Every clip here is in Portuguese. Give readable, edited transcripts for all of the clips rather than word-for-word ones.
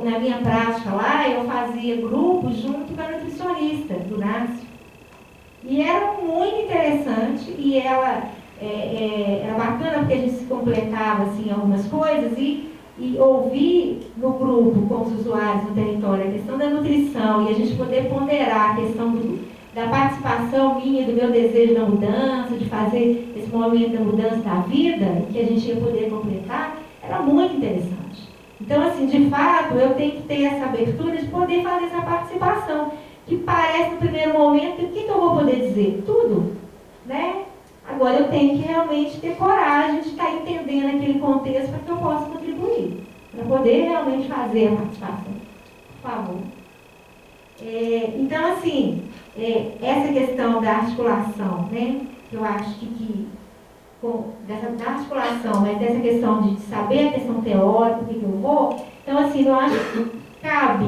na minha prática lá, eu fazia grupos junto com a nutricionista do NASF. E era muito interessante, e ela era bacana porque a gente se completava assim, algumas coisas, e ouvir no grupo com os usuários no território a questão da nutrição e a gente poder ponderar a questão da participação minha, do meu desejo da mudança, de fazer esse momento da mudança da vida, que a gente ia poder completar, era muito interessante. Então, assim, de fato, eu tenho que ter essa abertura de poder fazer essa participação, que parece no primeiro momento, o que eu vou poder dizer? Tudo, né? Agora eu tenho que realmente ter coragem de estar entendendo aquele contexto para que eu possa contribuir, para poder realmente fazer a participação. Por favor. Então, assim, essa questão da articulação, né? Eu acho que da articulação, mas dessa questão de saber a questão teórica, o que eu vou, então, assim, eu acho que cabe,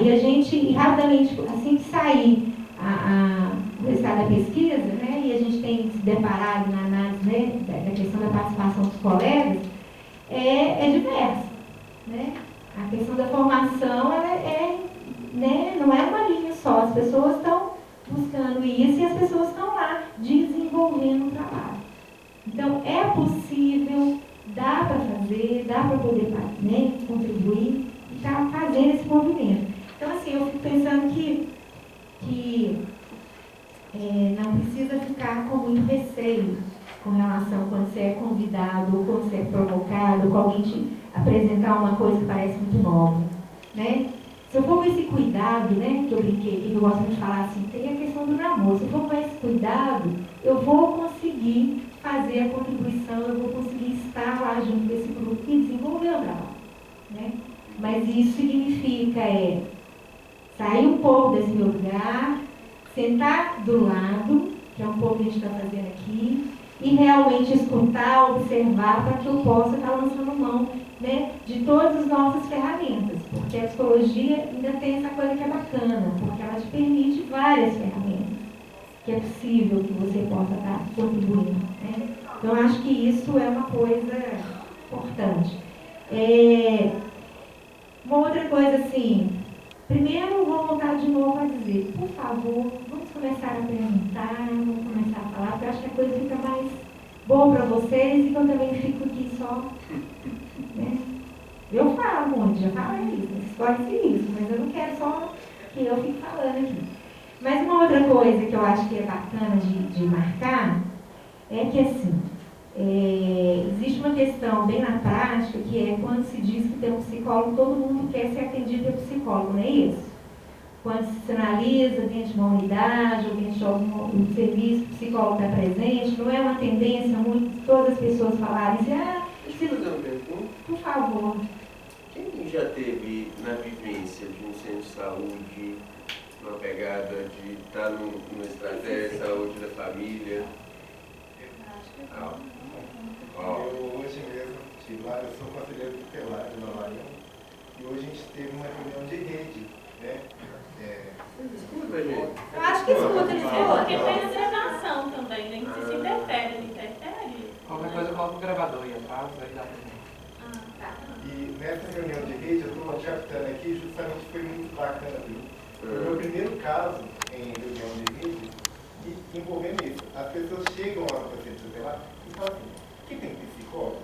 e a gente, rapidamente, assim que sair o resultado da pesquisa, né, e a gente tem se deparado na análise, né, da questão da participação dos colegas, é diversa, né? A questão da formação, né, não é uma linha só, as pessoas estão buscando isso e as pessoas estão lá desenvolvendo o trabalho. Então, é possível, dá para fazer, dá para poder, né, contribuir e estar fazendo esse movimento. Então, assim, eu fico pensando que não precisa ficar com muito receio com relação quando você é convidado ou quando você é provocado, com alguém te apresentar uma coisa que parece muito nova, né? Se eu for com esse cuidado, né, que eu brinquei, que eu gosto de falar assim, tem a questão do namoro. Se eu for com esse cuidado, eu vou conseguir fazer a contribuição, eu vou conseguir estar lá junto com esse grupo e desenvolver o trabalho, né? Mas isso significa sair um pouco desse meu lugar, sentar do lado, que é um pouco que a gente está fazendo aqui, e realmente escutar, observar, para que eu possa estar lançando mão, né, de todas as nossas ferramentas. Porque a psicologia ainda tem essa coisa que é bacana, porque ela te permite várias ferramentas, que é possível que você possa estar contribuindo, né? Então, eu acho que isso é uma coisa importante. Uma outra coisa, assim, primeiro vou voltar de novo a dizer, por favor, vamos começar a perguntar, vamos começar a falar, porque eu acho que a coisa fica mais boa para vocês e que eu também fico aqui só, né? Eu falo muito, já falei isso, vocês podem ser isso, mas eu não quero só que eu fique falando aqui. Mas uma outra coisa que eu acho que é bacana de marcar é que, assim, existe uma questão bem na prática, que é quando se diz que tem um psicólogo, todo mundo quer ser atendido pelo psicólogo, não é isso? Quando se sinaliza dentro de uma unidade ou dentro de algum serviço, o psicólogo está presente, não é uma tendência muito todas as pessoas falarem assim, Deixa eu fazer uma pergunta. Por favor. Quem já teve na vivência de um centro de saúde uma pegada de estar numa estratégia de saúde da família? Eu hoje mesmo estive lá, eu sou conselheiro tutelar de Nova York, e hoje a gente teve uma reunião de rede, né? Escuta, gente. Eu acho que escuta, eles porque tem gravação também, né? Se interfere, não interfere. Qualquer coisa eu coloco o gravador aí atrás, aí dá pra... Tá. E nessa reunião de rede, eu estou captando aqui, justamente foi muito bacana, viu? Foi o meu primeiro caso em reunião de rede, e envolvendo isso. As pessoas chegam ao paciente tutelar e falam assim, que tem psicólogo?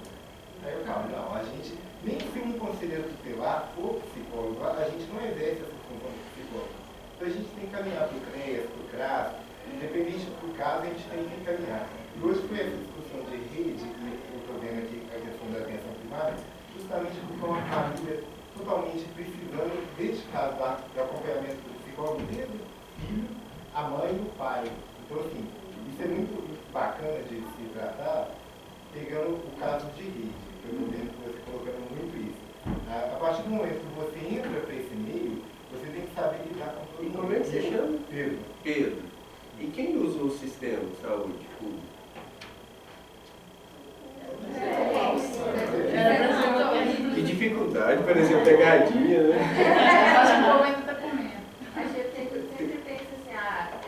Aí eu falo, não, a gente, nem se um conselheiro tutelar for psicólogo, a gente não exerce essa função de psicólogo. Então a gente tem que caminhar para o CREAS, para o CRAS, independente do caso, a gente tem que encaminhar. E hoje foi essa discussão de rede, que eu estou vendo aqui a questão da atenção primária, justamente porque é uma família totalmente precisando, deste caso, do acompanhamento do psicólogo, desde o filho, a mãe e o pai. Então, assim, isso é muito bacana de se tratar, pegando o caso de rede, que eu estou vendo que você colocando muito isso. A partir do momento que você entra para esse meio, você tem que saber lidar com todo mundo. Como é que você chama? Pedro. Pedro. E quem usa o sistema de saúde público? Que dificuldade, parecia pegadinha, né? Acho que o povo ainda está comendo. A gente sempre pensa assim,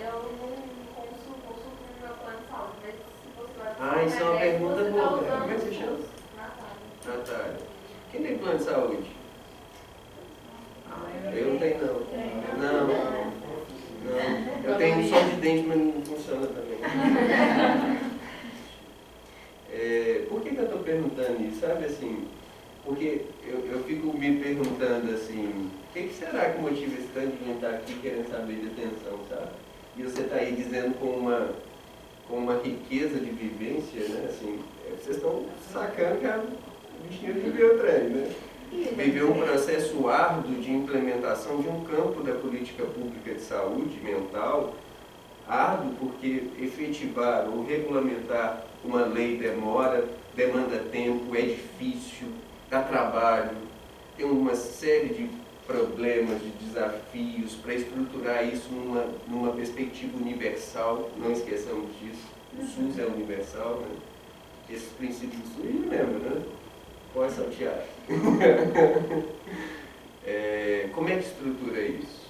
eu não consulto no meu plano de saúde, mas se você vai Isso é uma pergunta boa. Como é que você chama? Natália. Natália. Quem tem plano de saúde? sabe, assim, porque eu fico me perguntando, assim, o que será que motiva esse tanto de gente estar aqui querendo saber de atenção, sabe? E você está aí dizendo com uma riqueza de vivência, né, assim, vocês estão sacando que a bichinha viveu o trem, né? Viveu um processo árduo de implementação de um campo da política pública de saúde mental, árduo porque efetivar ou regulamentar uma lei demanda tempo, é difícil, dá trabalho, tem uma série de problemas, de desafios para estruturar isso numa perspectiva universal, não esqueçamos disso, o SUS é universal, né? Esses princípios do SUS, lembra, né? Pode saltear. Como é que estrutura isso?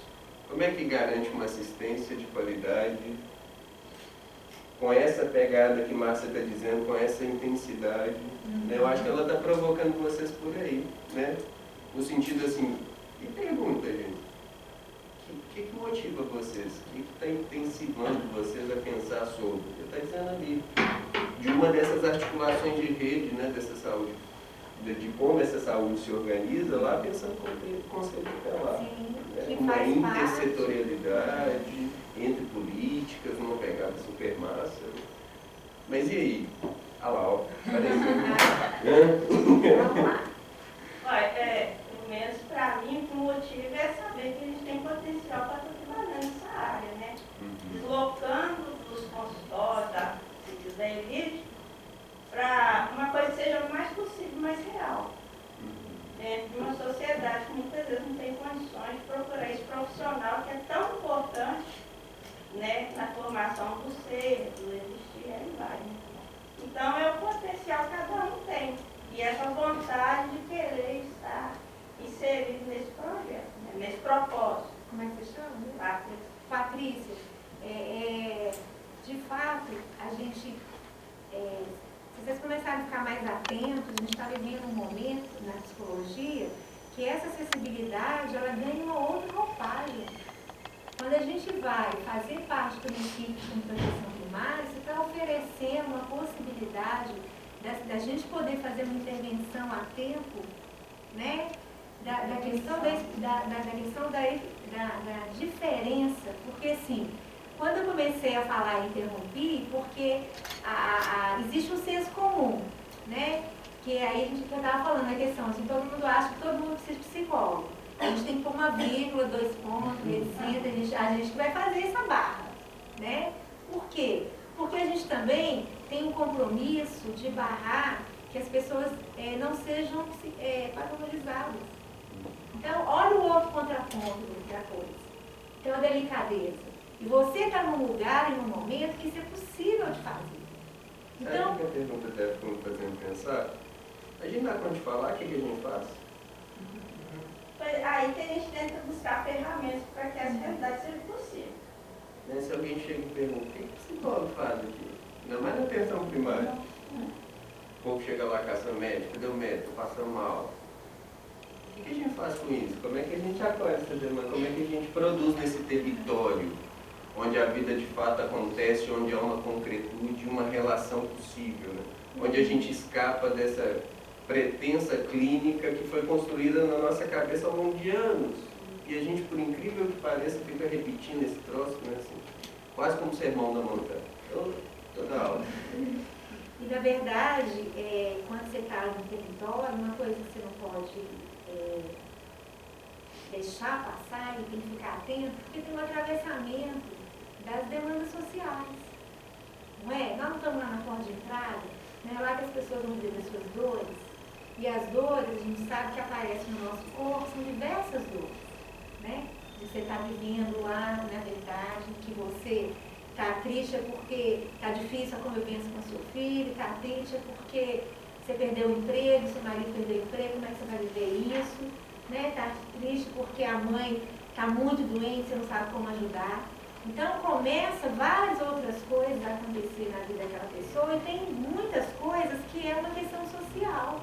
Como é que garante uma assistência de qualidade com essa pegada que Márcia está dizendo, com essa intensidade? Né? Eu acho que ela está provocando vocês por aí, né? No sentido assim, e pergunta, gente, o que motiva vocês? O que está intensivando vocês a pensar sobre? Você está dizendo ali, de uma dessas articulações de rede, né, dessa saúde, de como essa saúde se organiza, lá pensando no conceito tutelar. Né? Uma intersetorialidade entre políticas, numa pegada super massa. Mas e aí? Ah lá, ó, apareceu. Vamos lá. Olha, pelo menos para mim, o motivo é saber que a gente tem potencial para estar trabalhando nessa área, né? Deslocando dos consultórios, da elite, para uma coisa que seja o mais possível, mais real. Dentro de uma sociedade que muitas vezes não tem condições de procurar esse profissional que é tão importante, né, na formação do ser, do existir, aí vai. Então é o potencial que cada um tem. E essa vontade de querer estar inserido nesse projeto, né, nesse propósito. Como é que você chama? Patrícia. Patrícia, de fato, a gente, se vocês começarem a ficar mais atentos, a gente está vivendo um momento na psicologia que essa acessibilidade, ela ganha uma outra roupagem. Quando a gente vai fazer parte de uma equipe de proteção primária, você está oferecendo uma possibilidade da gente poder fazer uma intervenção a tempo, né? Da questão da diferença, porque assim, quando eu comecei a falar e interrompi, porque existe um senso comum, né? Que aí a gente estava falando a questão, assim, todo mundo acha que todo mundo precisa de psicólogo. A gente tem que pôr uma vírgula, 2 pontos, etc. A gente que vai fazer essa barra, né? Por quê? Porque a gente também tem um compromisso de barrar que as pessoas não sejam patologizadas. Então, olha o outro contraponto da coisa. Então, a delicadeza. E você está num lugar, em um momento, que isso é possível de fazer. Então, sabe que a pergunta deve estar me fazendo pensar? A gente dá conta de falar, o que a gente faz? Aí que a gente tenta buscar ferramentas para que essa realidade seja possível. Né? Se alguém chega e pergunta, o que o psicólogo faz aqui? Ainda mais na atenção primária. O povo chega lá caçando médico, cadê o médico? Passando mal. O que a gente faz com isso? Como é que a gente acolhe essa demanda? Como é que a gente produz nesse território onde a vida de fato acontece, onde há uma concretude, uma relação possível, né? Onde a gente escapa dessa pretensa clínica que foi construída na nossa cabeça ao longo de anos. E a gente, por incrível que pareça, fica repetindo esse troço, né? Assim, quase como sermão da montanha. Toda aula. E na verdade, quando você está no território, uma coisa que você não pode deixar passar e tem que ficar atento, porque tem um atravessamento das demandas sociais. Não é? Nós não estamos lá na porta de entrada, não é lá que as pessoas vão viver as suas dores. E as dores, a gente sabe que aparecem no nosso corpo, são diversas dores, né? Você está vivendo lá, na verdade, que você está triste porque está difícil a convivência com seu filho, está triste porque você perdeu o emprego, seu marido perdeu o emprego, como é que você vai viver isso? Né? Está triste porque a mãe está muito doente, você não sabe como ajudar. Então começa várias outras coisas a acontecer na vida daquela pessoa e tem muitas coisas que é uma questão social.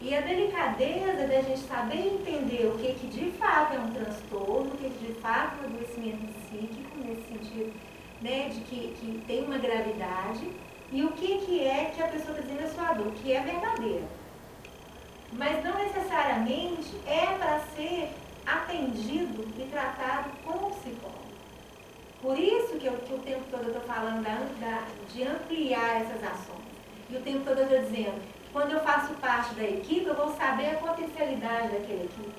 E a delicadeza da gente saber entender o que de fato é um transtorno, o que de fato é um adoecimento psíquico, nesse sentido, né, de que tem uma gravidade, e o que é que a pessoa está dizendo é sua dor, que é verdadeira. Mas não necessariamente é para ser atendido e tratado com o psicólogo. Por isso que o tempo todo eu estou falando de ampliar essas ações. E o tempo todo eu estou dizendo que quando eu faço parte da equipe, eu vou saber a potencialidade daquela equipe.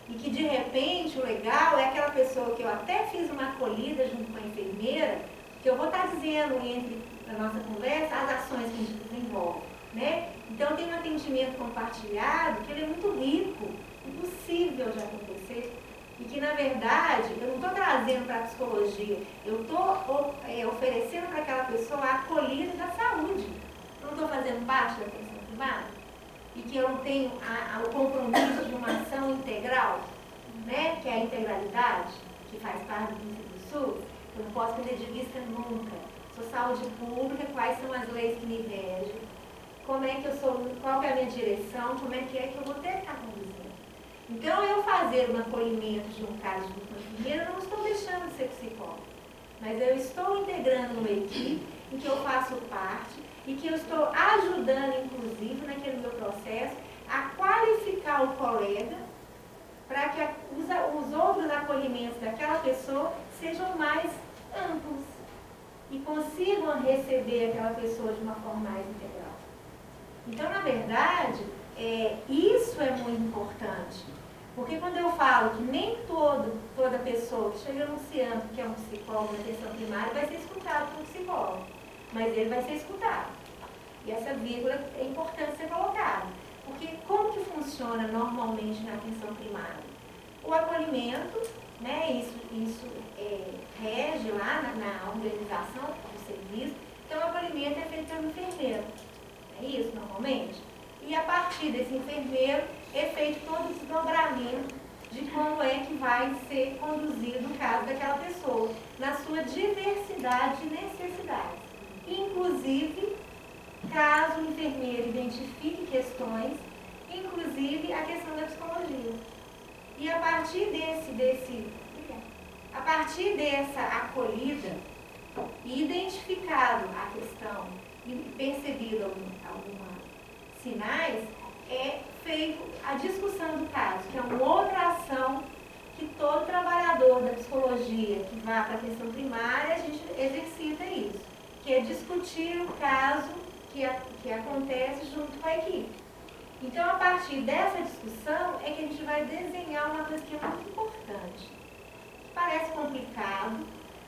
E que de repente o legal é aquela pessoa que eu até fiz uma acolhida junto com a enfermeira, que eu vou estar dizendo entre a nossa conversa as ações que a gente desenvolve. Né? Então tem um atendimento compartilhado que ele é muito rico, impossível de acontecer. E que, na verdade, eu não estou trazendo para a psicologia, eu estou oferecendo para aquela pessoa a acolhida da saúde. Eu não estou fazendo parte da atenção primária? E que eu não tenho o compromisso de uma ação integral, né? Que é a integralidade, que faz parte do princípio do SUS. Eu não posso perder de vista nunca. Sou saúde pública, quais são as leis que me regem, como é que eu sou, qual é a minha direção, como é que eu vou ter que estar conduzindo. Então, eu fazer um acolhimento de um caso de uma enfermeira, eu não estou deixando de ser psicóloga, mas eu estou integrando uma equipe em que eu faço parte e que eu estou ajudando, inclusive, naquele meu processo, a qualificar o colega para que os outros acolhimentos daquela pessoa sejam mais amplos e consigam receber aquela pessoa de uma forma mais integral. Então, na verdade, isso é muito importante. Porque quando eu falo que nem toda pessoa que chega anunciando que é um psicólogo na atenção primária vai ser escutado por um psicólogo, mas ele vai ser escutado. E essa vírgula é importante ser colocada. Porque como que funciona normalmente na atenção primária? O acolhimento, né, isso rege lá na organização do serviço, então o acolhimento é feito pelo enfermeiro. É isso, normalmente? E a partir desse enfermeiro é feito todo o desdobramento de como é que vai ser conduzido o caso daquela pessoa, na sua diversidade de necessidades. Inclusive, caso o enfermeiro identifique questões, inclusive a questão da psicologia. E a partir dessa acolhida e identificado a questão e percebido alguns sinais, é feito a discussão do caso, que é uma outra ação que todo trabalhador da psicologia que vá para a atenção primária, a gente exercita isso, que é discutir o caso que acontece junto com a equipe. Então, a partir dessa discussão é que a gente vai desenhar uma coisa que é muito importante, que parece complicado,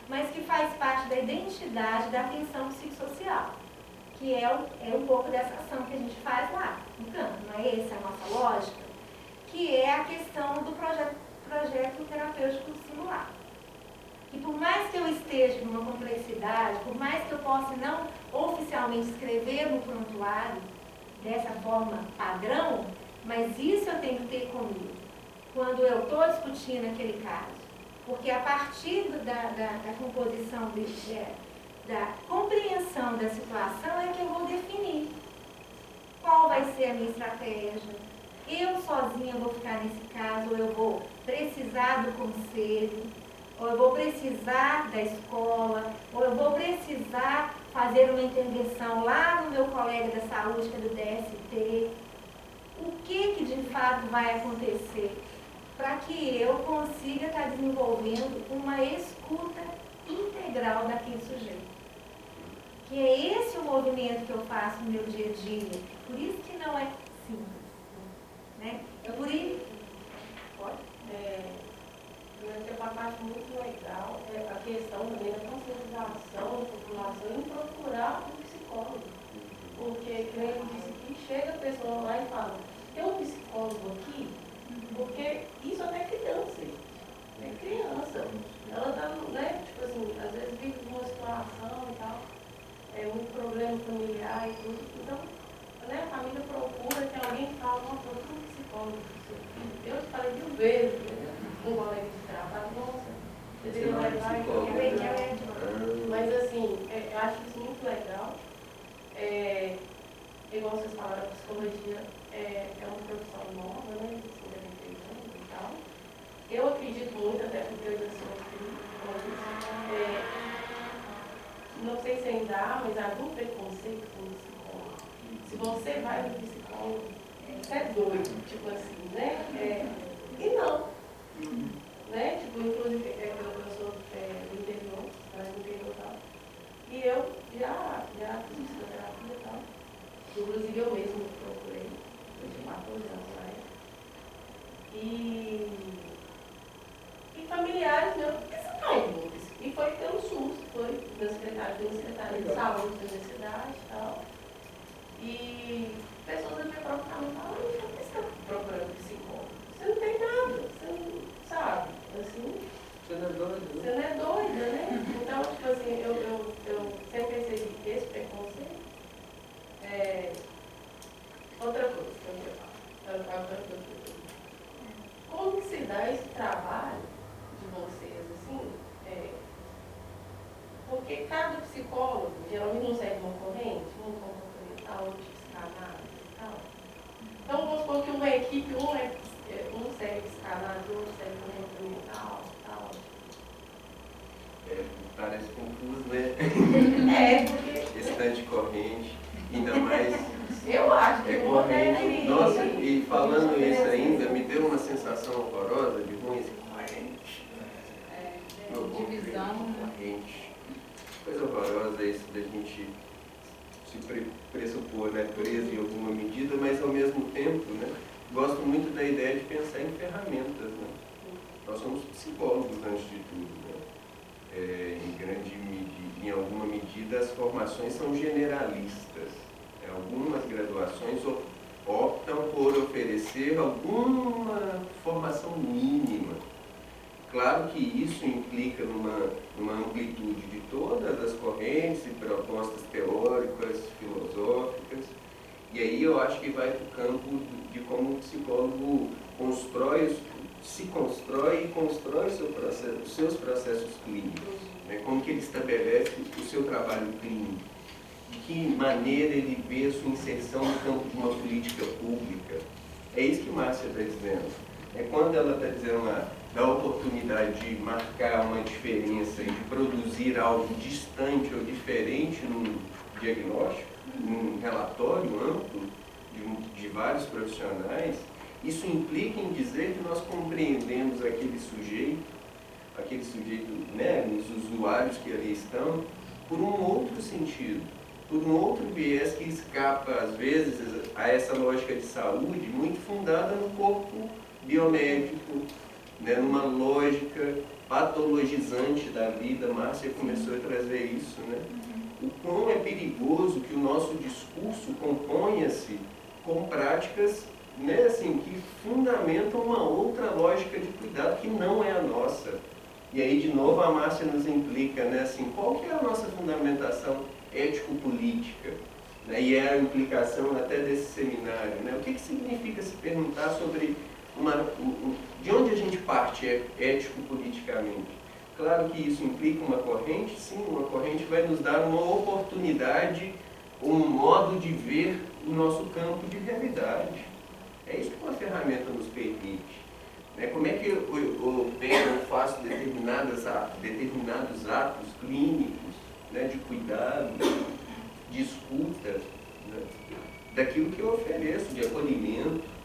mas que faz parte da identidade da atenção psicossocial, que é um pouco dessa ação que a gente faz lá no campo, não é essa a nossa lógica? Que é a questão do projeto terapêutico singular. Que por mais que eu esteja numa complexidade, por mais que eu possa não oficialmente escrever no prontuário dessa forma padrão, mas isso eu tenho que ter comigo quando eu estou discutindo aquele caso. Porque a partir da composição da compreensão da situação é que eu vou definir qual vai ser a minha estratégia. Eu sozinha vou ficar nesse caso, ou eu vou precisar do conselho, ou eu vou precisar da escola, ou eu vou precisar fazer uma intervenção lá no meu colega da saúde, que é do DST. O que de fato vai acontecer para que eu consiga estar desenvolvendo uma escuta integral daquele sujeito? Que é esse o movimento que eu faço no meu dia a dia. Por isso que não é simples. Né? Por isso... Pode? Tem uma parte muito legal, a questão também da conscientização da população em procurar um psicólogo. Porque, como ele disse aqui, chega a pessoa lá e fala, tem um psicólogo aqui? Porque isso até criança, é criança. Ela tá, né, tipo assim, às vezes vive uma situação e tal, muito problema familiar e tudo. Então, né, a família procura que alguém fale, nossa, eu sou um psicólogo. Eu falei 1000 vezes, né? Um colega de trabalho, nossa, eu deveria levar e mas assim, eu acho isso muito legal. Igual vocês falaram, a psicologia é uma profissão nova, né? Assim, deve ter anos e tal. Eu acredito muito, até porque eu já sou não sei se ainda há, mas havia um preconceito com o psicólogo. Se você vai no psicólogo, você é doido, tipo assim, né? E não. Né? Tipo, inclusive, eu sou do interior, do interior e tal. E eu já fiz psicoterapia e tal. Inclusive eu mesmo procurei, eu tinha 14 anos na época. E familiares meus, por que você está indo? E foi pelo SUS, foi meu secretário de saúde da universidade e tal. E pessoas da minha própria família falaram, por que você está procurando psicólogo? Você não tem nada, você não sabe, assim. Você não é doida, né? Você não é doida, né? Então, tipo assim, eu sempre percebi que esse preconceito é outra coisa que eu ia falar. Como que se dá esse trabalho de vocês, assim? Porque cada psicólogo geralmente não segue uma corrente, um comportamental, outro psicanálise e tal. Então, vamos supor que uma equipe, um segue psicanálise, outro segue comportamental e tal. Parece confuso, né? Porque Esse tanto de corrente, ainda mais eu acho que corrente. Nossa, e falando isso ainda, me deu uma sensação horrorosa de ruim, assim, corrente. Divisão. Corrente. Coisa horrorosa isso da gente se pressupor, né, preso em alguma medida, mas ao mesmo tempo, né, gosto muito da ideia de pensar em ferramentas, né? Nós somos psicólogos antes de tudo, né? Em alguma medida as formações são generalistas. Algumas graduações optam por oferecer alguma formação mínima. Claro que isso implica numa amplitude de todas as correntes e propostas teóricas, filosóficas, e aí eu acho que vai para o campo de como o psicólogo se constrói e constrói os seus processos clínicos, né? Como que ele estabelece o seu trabalho clínico, de que maneira ele vê a sua inserção no campo de uma política pública. É isso que Márcia está dizendo. Quando ela está dizendo da oportunidade de marcar uma diferença e de produzir algo distante ou diferente num diagnóstico, num relatório amplo de vários profissionais, isso implica em dizer que nós compreendemos aquele sujeito, né, os usuários que ali estão, por um outro sentido, por um outro viés que escapa, às vezes, a essa lógica de saúde muito fundada no corpo biomédico, né, numa lógica patologizante da vida. Márcia começou a trazer isso, né? O quão é perigoso que o nosso discurso componha-se com práticas, né, assim, que fundamentam uma outra lógica de cuidado que não é a nossa. E aí, de novo, a Márcia nos implica, né, assim, qual que é a nossa fundamentação ético-política? Né, e é a implicação até desse seminário. Né? O que significa se perguntar sobre de onde a gente parte ético-politicamente? Claro que isso implica uma corrente, sim, uma corrente vai nos dar uma oportunidade, um modo de ver o nosso campo de realidade. É isso que uma ferramenta nos permite. Né? Como é que eu opero, faço determinados atos clínicos, né, de cuidado, de escuta, né, daquilo que eu ofereço, de acolhimento.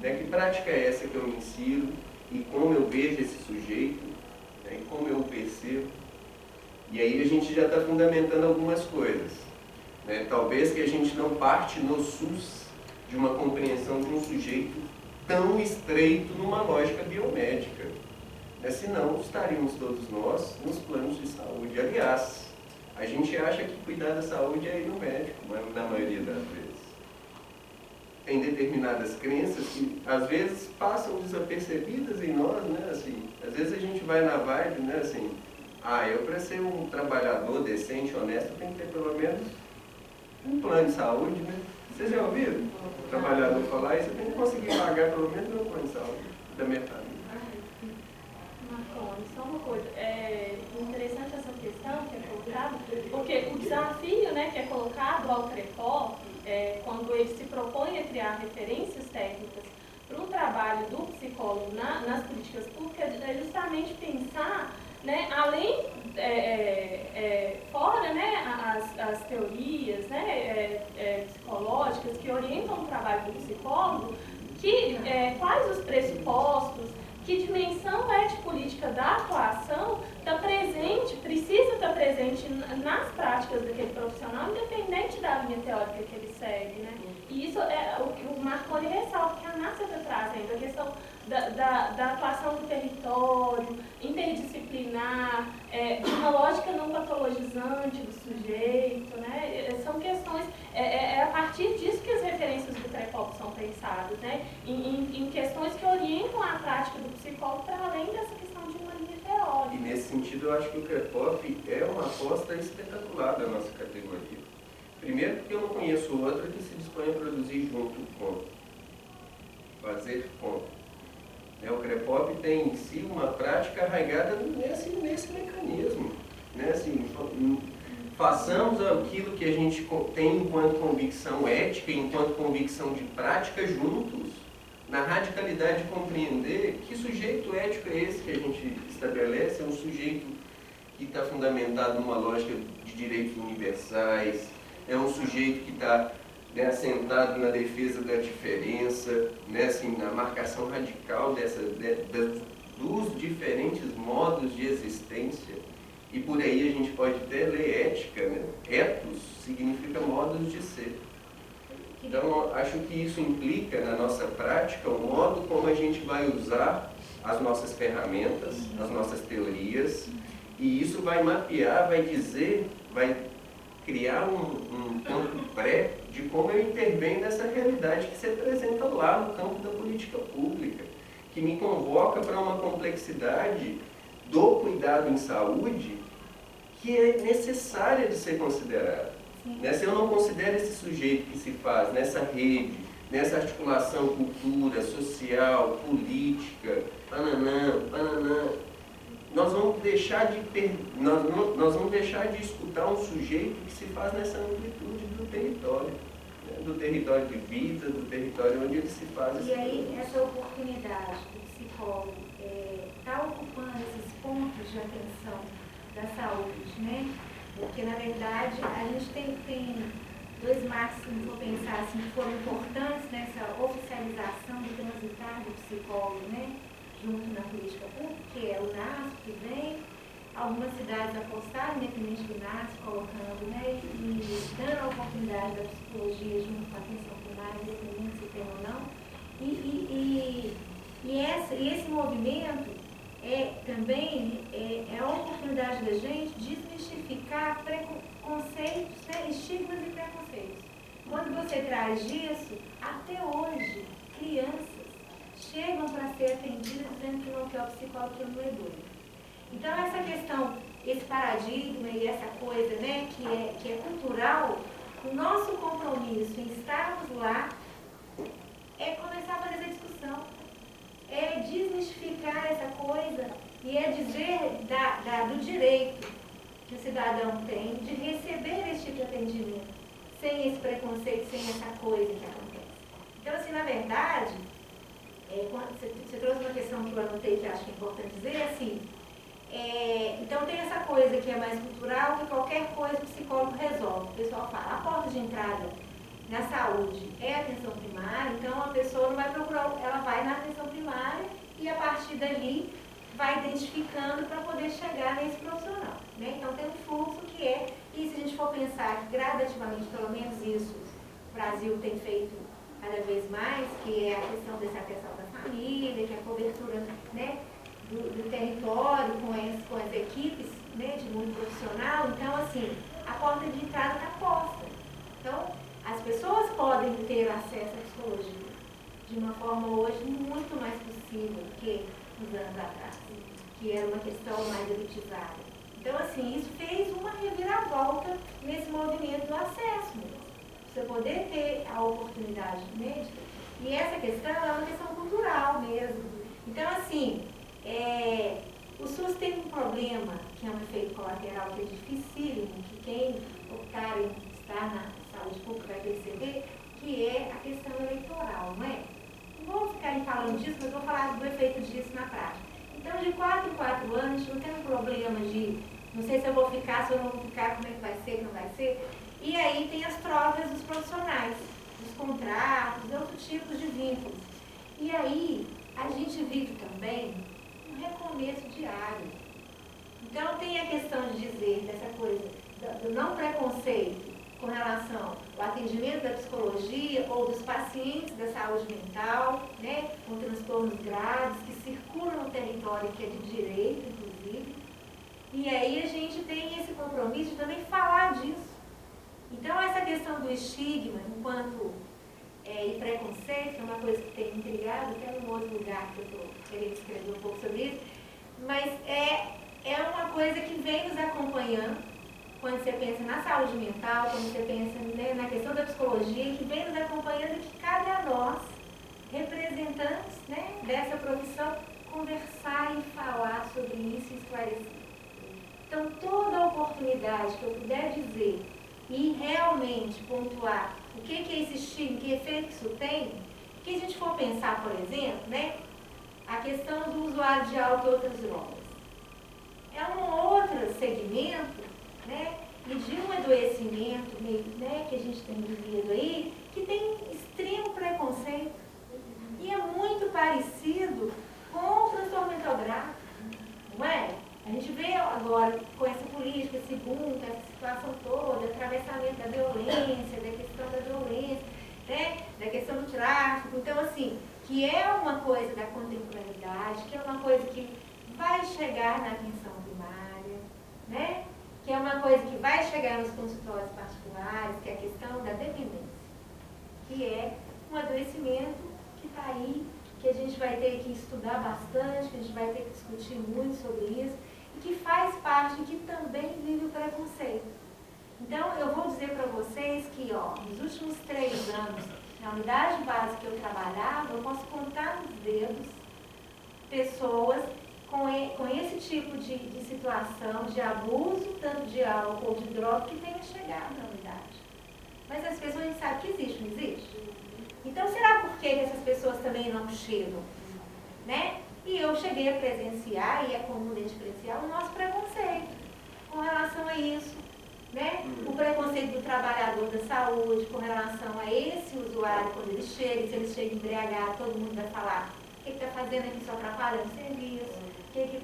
Né? Que prática é essa que eu me insiro e como eu vejo esse sujeito, né? E como eu o percebo. E aí a gente já está fundamentando algumas coisas. Né? Talvez que a gente não parte no SUS de uma compreensão de um sujeito tão estreito numa lógica biomédica. Né? Senão estaríamos todos nós nos planos de saúde. Aliás, a gente acha que cuidar da saúde é ir no médico, mas na maioria das vezes. Tem determinadas crenças que às vezes passam desapercebidas em nós, né? Assim, às vezes a gente vai na vibe, né? Assim, eu para ser um trabalhador decente, honesto, tem que ter pelo menos um plano de saúde, né? Vocês já ouviram o trabalhador falar isso? Eu tenho que conseguir pagar pelo menos meu plano de saúde da minha família. Marconi, só uma coisa, é interessante essa questão que é colocada, porque o desafio, né, que é colocado ao CREPOP, quando ele se propõe a criar referências técnicas para um trabalho do psicólogo nas políticas públicas, é justamente pensar né, além, fora, né, as teorias, né, psicológicas que orientam o trabalho do psicólogo, quais os pressupostos, que dimensão ético-política da atuação precisa estar presente nas práticas daquele profissional, independente da linha teórica que ele segue, né? E isso é o que o Marconi ressalta, que a Násia está trazendo, a questão da atuação do território, interdisciplinar, de uma lógica não patologizante do sujeito, né? São questões, a partir disso que as referências do CREPOP são pensadas, né? Em questões que orientam a prática do psicólogo para além dessa questão de uma linha teórica. E nesse sentido, eu acho que o CREPOP é uma aposta espetacular da nossa categoria. Primeiro, porque eu não conheço outra que se dispõe a produzir junto com, fazer com. O CREPOP tem em si uma prática arraigada nesse mecanismo. Né? Assim, façamos aquilo que a gente tem enquanto convicção ética, enquanto convicção de prática juntos, na radicalidade de compreender que sujeito ético é esse que a gente estabelece, é um sujeito que está fundamentado numa lógica de direitos universais, é um sujeito que está, né, assentado na defesa da diferença, né, assim, na marcação radical dos diferentes modos de existência. E por aí a gente pode até ler ética, né? Ethos significa modos de ser. Então, acho que isso implica na nossa prática o modo como a gente vai usar as nossas ferramentas, as nossas teorias, e isso vai mapear, vai dizer, vai criar um campo pré de como eu intervenho nessa realidade que se apresenta lá no campo da política pública, que me convoca para uma complexidade do cuidado em saúde que é necessária de ser considerada. Se eu não considero esse sujeito que se faz nessa rede, nessa articulação cultura, social, política, pananã, nós vamos deixar de escutar um sujeito que se faz nessa amplitude do território, né? Do território de vida, do território onde ele se faz. E aí, essa oportunidade do psicólogo está ocupando esses pontos de atenção da saúde, né? Porque, na verdade, a gente tem dois marcos, se for pensar assim, que foram importantes nessa oficialização do transitar do psicólogo, né? Junto na política pública, que é o NASP, que vem, algumas cidades apostaram, independente do NASP, colocando, né? E dando a oportunidade da psicologia junto com a atenção primária, independente se tem ou não. E esse movimento também é a oportunidade da gente desmistificar preconceitos, né, estigmas e preconceitos. Quando você traz isso, até hoje, crianças chegam para ser atendidas dizendo que não quer o psicólogo, que não é doido. Então, essa questão, esse paradigma e essa coisa, né, que é cultural, o nosso compromisso em estarmos lá é começar a fazer essa discussão. É desmistificar essa coisa e é dizer do direito que o cidadão tem de receber esse tipo de atendimento, sem esse preconceito, sem essa coisa que acontece. Então, assim, na verdade, você trouxe uma questão que eu anotei que acho que é importante dizer, assim, então tem essa coisa que é mais cultural, que qualquer coisa o psicólogo resolve. O pessoal fala, a porta de entrada na saúde é a atenção primária, então a pessoa não vai procurar, ela vai na atenção primária e a partir dali vai identificando para poder chegar nesse profissional, né? Então tem um fluxo que e se a gente for pensar que gradativamente, pelo menos isso, o Brasil tem feito cada vez mais, que é a questão dessa atenção da família, que é a cobertura, né, do território com as equipes, né, de mundo profissional. Então, assim, a porta de entrada está posta. Então, as pessoas podem ter acesso à psicologia de uma forma hoje muito mais possível do que uns anos atrás, que era uma questão mais elitizada. Então, assim, isso fez uma reviravolta nesse movimento do acesso mesmo. Você poder ter a oportunidade médica. E essa questão é uma questão cultural mesmo. Então, assim, o SUS tem um problema, que é um efeito colateral, que é dificílimo, que quem optar em estar na saúde pública vai perceber, que é a questão eleitoral, não é? Não vou ficar falando disso, mas vou falar do efeito disso na prática. Então, de 4 em 4 anos, a gente não tem um problema de não sei se eu vou ficar, se eu não vou ficar, como é que vai ser, não vai ser. E aí tem as trocas dos profissionais, dos contratos, outros tipos de vínculos. E aí a gente vive também um recomeço diário. Então tem a questão de dizer dessa coisa do não preconceito com relação ao atendimento da psicologia ou dos pacientes da saúde mental, né, com transtornos graves que circulam no território que é de direito, inclusive. E aí a gente tem esse compromisso de também falar disso. Então essa questão do estigma enquanto e preconceito é uma coisa que tem intrigado, até num outro lugar que eu estou querendo escrever um pouco sobre isso, mas é uma coisa que vem nos acompanhando quando você pensa na saúde mental, quando você pensa, né, na questão da psicologia, que vem nos acompanhando e que cabe a nós, representantes, né, dessa profissão, conversar e falar sobre isso e esclarecer. Então, toda oportunidade que eu puder dizer e realmente pontuar o que é esse estigma, que efeito isso tem, que a gente for pensar, por exemplo, né, a questão do usuário de álcool e outras drogas. É um outro segmento, né, e de um adoecimento, né, que a gente tem vivido aí, que tem extremo preconceito. E é muito parecido com o transtorno mental grave, não é? A gente vê agora com essa política, esse boom, essa situação toda, atravessamento da violência, da questão da violência, né, da questão do tráfico. Então, assim, que é uma coisa da contemporaneidade, que é uma coisa que vai chegar na atenção primária, né, que é uma coisa que vai chegar nos consultórios particulares, que é a questão da dependência, que é um adoecimento que está aí, que a gente vai ter que estudar bastante, que a gente vai ter que discutir muito sobre isso, e que faz parte, que também vive o preconceito. Então, eu vou dizer para vocês que, nos últimos 3 anos, na unidade básica que eu trabalhava, eu posso contar nos dedos pessoas com esse tipo de situação, de abuso, tanto de álcool ou de droga, que tenha chegado na unidade. Mas as pessoas, a gente sabe que existe, não existe? Então, será por que essas pessoas também não chegam? Né? E eu cheguei a presenciar, e é comum a gente presenciar, o nosso preconceito com relação a isso. Né? O preconceito do trabalhador da saúde com relação a esse usuário quando ele chega, se ele chega embriagado, todo mundo vai falar o que está fazendo aqui só atrapalhando o serviço,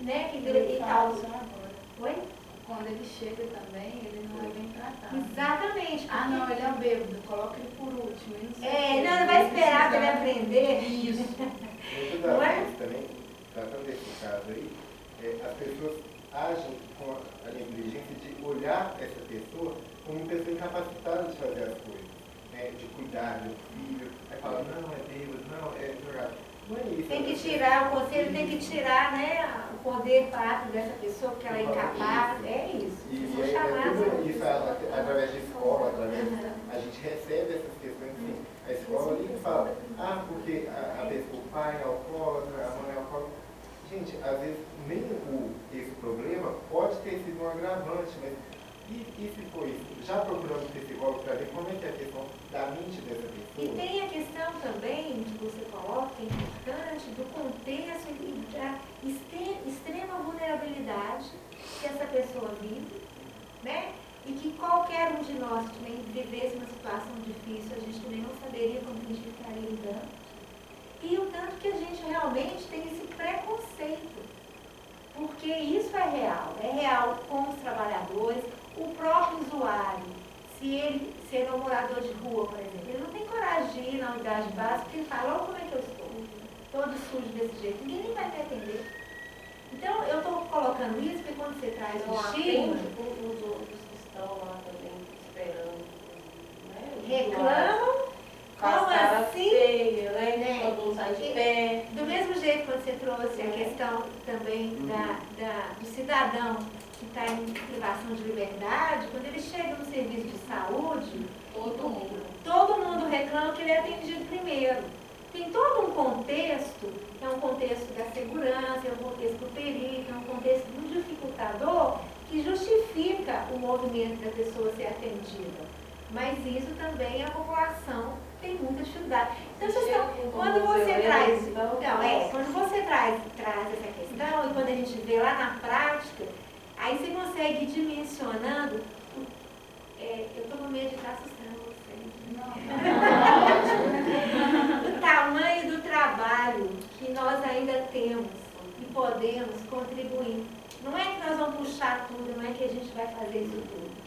né? E tal. Oi? Quando ele chega também, ele não é bem tratado. Exatamente. Ah, não, ele é um bêbado, coloca ele por último. Ele não vai esperar para ele aprender. Isso. Muitas das vezes também, tratando desse caso aí, as pessoas agem com a negligência de olhar essa pessoa como uma pessoa incapacitada de fazer as coisas, né, de cuidar do filho, aí fala, não, é bêbado, não, é drogado. Não é isso. Tem que tirar, o conselho tem que tirar, né, o poder pátrio dessa pessoa, porque ela é incapaz. É isso. E Vou chamar tudo isso através de escola, a gente recebe essas questões, assim, a escola ali fala, porque o pai é alcoólatra, a mãe é alcoólatra. Gente, às vezes nem esse problema pode ter sido um agravante, mas e se foi isso? Já procurando um psicólogo para ver como é que é a questão da mente dessa pessoa? E tem a questão também, que você coloca, que é importante, do contexto e da extrema vulnerabilidade que essa pessoa vive, né? E que qualquer um de nós que também vivesse uma situação difícil, a gente também não saberia como a gente estaria lidando. E o tanto que a gente realmente tem esse preconceito, porque isso é real com os trabalhadores, o próprio usuário, se ele é um morador de rua, por exemplo, ele não tem coragem de ir na unidade básica, porque ele fala, olha como é que eu estou, todo sujo desse jeito, ninguém nem vai me atender. Então, eu estou colocando isso, porque quando você traz o estigma, os outros que estão lá também esperando, né? reclamam, como assim? Feia, né? Todo mundo sai de pé. Do mesmo jeito que você trouxe a questão também do cidadão que está em privação de liberdade, quando ele chega no serviço de saúde, todo mundo reclama que ele é atendido primeiro. Tem todo um contexto, é um contexto da segurança, é um contexto do perigo, é um contexto do dificultador que justifica o movimento da pessoa ser atendida. Mas isso também a população tem muita dificuldade. Então, quando você traz, quando você traz essa questão, e quando a gente vê lá na prática, aí você consegue ir dimensionando. Eu estou com medo de estar assustando vocês. O tamanho do trabalho que nós ainda temos e podemos contribuir. Não é que nós vamos puxar tudo, não é que a gente vai fazer isso tudo.